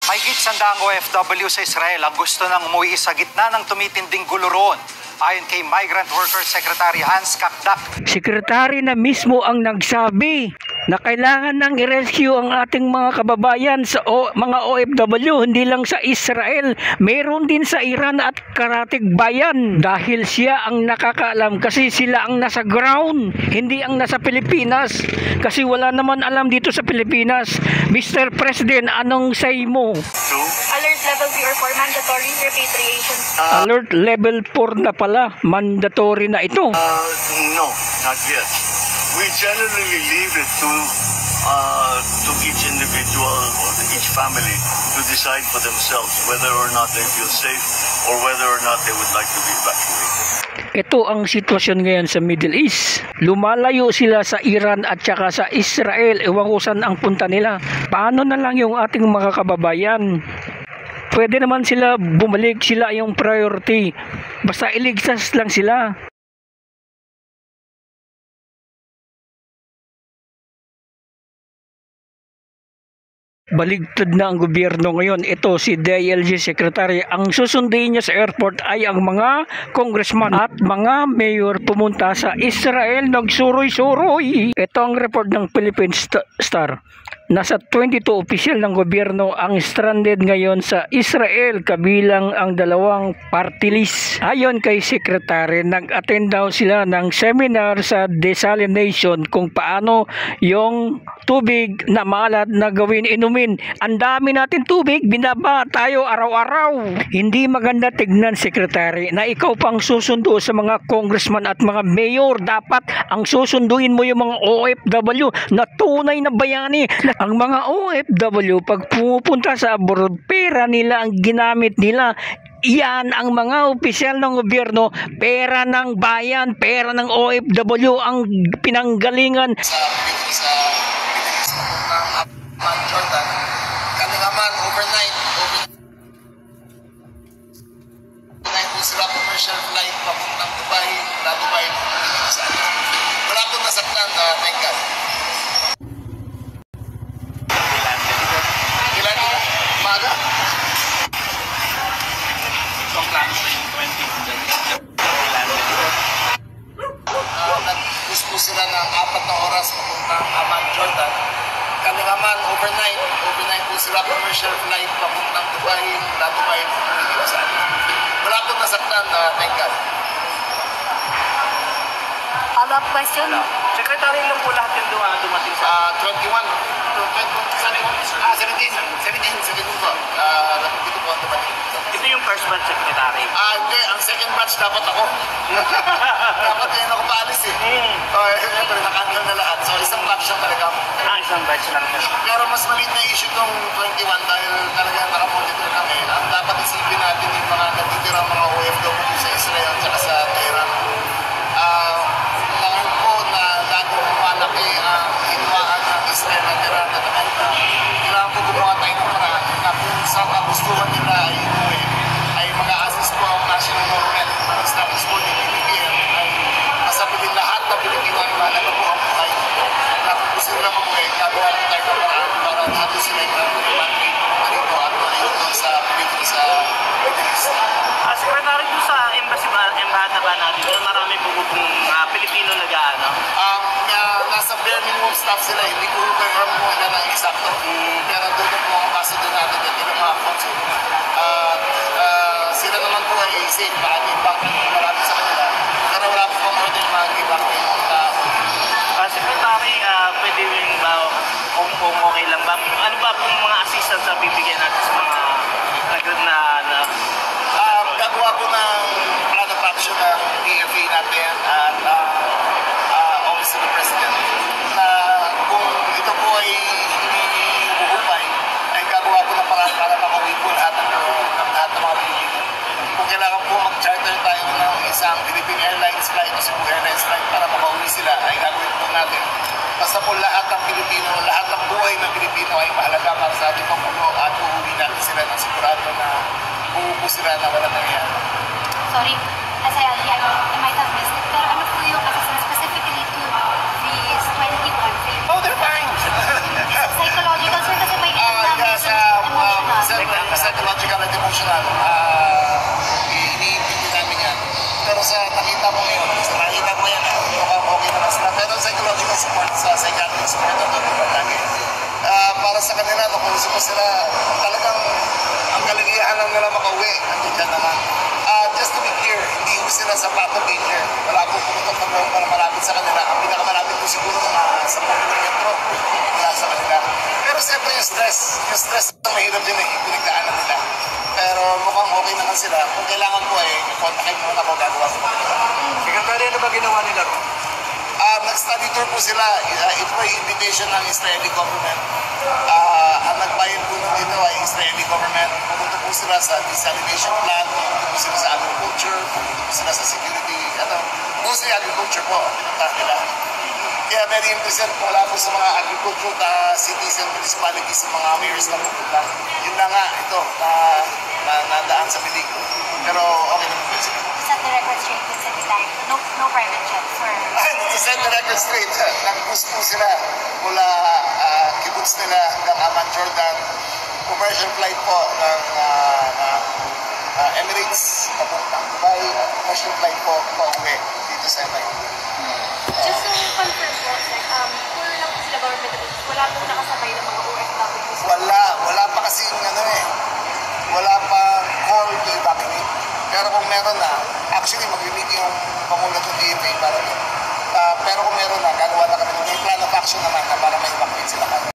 Mahigit 100 OFW sa Israel ang gusto nang umuwi sa gitna ng tumitinding gulo roon. Ayon kay Migrant Worker Secretary Hans Kakdak. Sekretary na mismo ang nagsabi na kailangan nang i-rescue ang ating mga kababayan sa mga OFW, hindi lang sa Israel, meron din sa Iran at Karatig Bayan. Dahil siya ang nakakaalam kasi sila ang nasa ground, hindi ang nasa Pilipinas. Kasi wala naman alam dito sa Pilipinas. Mr. President, anong say mo? Alert level 3 or 4 mandatory repatriation. Alert level 4 na pala, mandatory na ito. No, not yet. We generally leave it to each individual or each family to decide for themselves whether or not they feel safe or whether or not they would like to be evacuated. Ito ang sitwasyon ngayon sa Middle East. Lumalayo sila sa Iran at saka sa Israel. Ewan ko saan ang punta nila. Paano na lang yung ating mga kababayan? Pwede naman sila bumalik, sila yung priority. Basta iligtas lang sila. Baligtad na ang gobyerno ngayon. Ito si DILG Secretary. Ang susunduin niya sa airport ay ang mga congressman at mga mayor pumunta sa Israel. Nagsuroy-suroy. Ito ang report ng Philippine Star. Nasa 22 opisyal ng gobyerno ang stranded ngayon sa Israel, kabilang ang 2 party list. Ayon kay Secretary, nag-attend daw sila ng seminar sa desalination kung paano yung tubig na maalat na gawin inumin. Ang dami natin tubig, binaba tayo araw-araw. Hindi maganda tignan, Secretary, na ikaw pang susundo sa mga congressman at mga mayor. Dapat ang susunduin mo yung mga OFW na tunay na bayani. Ang mga OFW pag pumupunta sa abroad, pera nila ang ginamit nila. Yan ang mga opisyal ng gobyerno, pera ng bayan, pera ng OFW ang pinanggalingan. Sa Jordan, kami naman overnight po sila commercial flight papuntang Dubai, Dubai wala pong nasaktan, thank God. Maga? So, plans na yung 20 nag-push po sila ng 4 na oras papuntang Amman, Jordan. Kami naman overnight po sila commercial flight papuntang Dubai, Dubai. Wala pong nasaktan, thank God. Follow-up question? Secretary lang po lahat yung dumating sa 17 po. Dito po ang dumating. Ito yung first batch, Secretary. Hindi. Ang second batch dapat ako. Dapat yun ako paalis eh. Siyempre, nakahandle na lahat. So, isang batch lang talaga ako. Isang batch lang. Pero mas maliit na issue itong 21 dahil talaga nakamonitor kami. Ang dapat isipin natin yung mga natitirang mga OFW sa Israel at sa Tehran. Langin po na lalong malaki ang hinwaan ng Israel at Iran at Amerika. Kailangan po gumawa tayo ng paraan na kung saan kagustuhan nila ay inuwi ay mag-a-assist po ang national government. Mag-establish po ng PBBM ay masapilin lahat na Pilipino ay mahalaga po ang buhay. Na kung gusto nila mamuhay, gagawa po tayo ng paraan para natin sila yung country dito at malayot sa Pilipino sa Middle East. Secretary, po sa embahada ba natin, marami po mga Pilipino nag-aano? Nasa bare minimum staff sila, hindi ko confirm mo na ng eksakto. Pero doon po ang base doon natin at yung mga consul. Sila naman po ay safe, baka i-back marami sa kanila. Pero wala po pang order mag-i-back Secretary, pwede rin ba, kung okay lang ba, ano ba kung mga assistance na bibigyan natin sa mga gagawa po ng plan of action ng PFA natin at Office of the President na kung ito po ay hindi buhupay ay gagawa po ng paraan para makauwi po lahat ng mga Pilipino. Kung kailangan po mag-charter tayo ng isang Philippine Airlines flight o Cebu Airlines flight para makauwi sila ay gagawin po natin. Basta po lahat ng Pilipino, lahat ng buhay ng Pilipino ay mahalaga para sa ating pamulo at uuwi natin sila ng sigurado na uupo sila na walang nangyayari. Sorry, as I might have missed it, pero ano po yung assistance specifically to these 21 Philippines? Oh, they're fine! Psychological, sir, kasi may emotional. kanila, kung gusto ko sila talagang ang kaligayahan lang nila makauwi. Nandiyan naman. Just to be clear, hindi ko sila sa path of danger. Wala akong pumutok na po para malapit sa kanila. Ang pinakamalapit ko siguro mga 10 kilometro mula sa kanila. Pero siyempre yung stress ang mahirap din eh, pinagdaanan nila. Pero mukhang okay naman sila. Kung kailangan ko eh, kontakin mo na ako, gagawa ko. Secretary, ano ba ginawa nila ron? Nag-study tour po sila. Ito ay invitation ng Israeli government. Ang nagbayad po nun dito ay Israeli government. Pumunta po sila sa desalination plant, pumunta po sila sa agriculture, pumunta po sila sa security, mostly agriculture po, pinunta nila. Kaya very interested po wala po sa mga agriculture cities and municipalities sa mga mayors na pupunta. Yun na nga, ito, na nadaan sa pilig. Pero okay naman po sila. Set the record straight with Secretary. No private jet for... To set the record straight, nag-boost po sila mula kibbutz nila hanggang Amman, Jordan. Commercial flight po ng Emirates papuntang Dubai. Commercial flight po pauwi dito sa MIT. Just to confirm po, sir, puro lang po sila government officials. Wala pong nakasabay ng mga OFW. Wala pa kasi wala pa call to evacuate. Pero kung meron na, actually mag-meet yung Pangulo ng DFA para doon. Pero kung meron na, gagawa na kami. May plan of action naman na para ma-evacuate sila.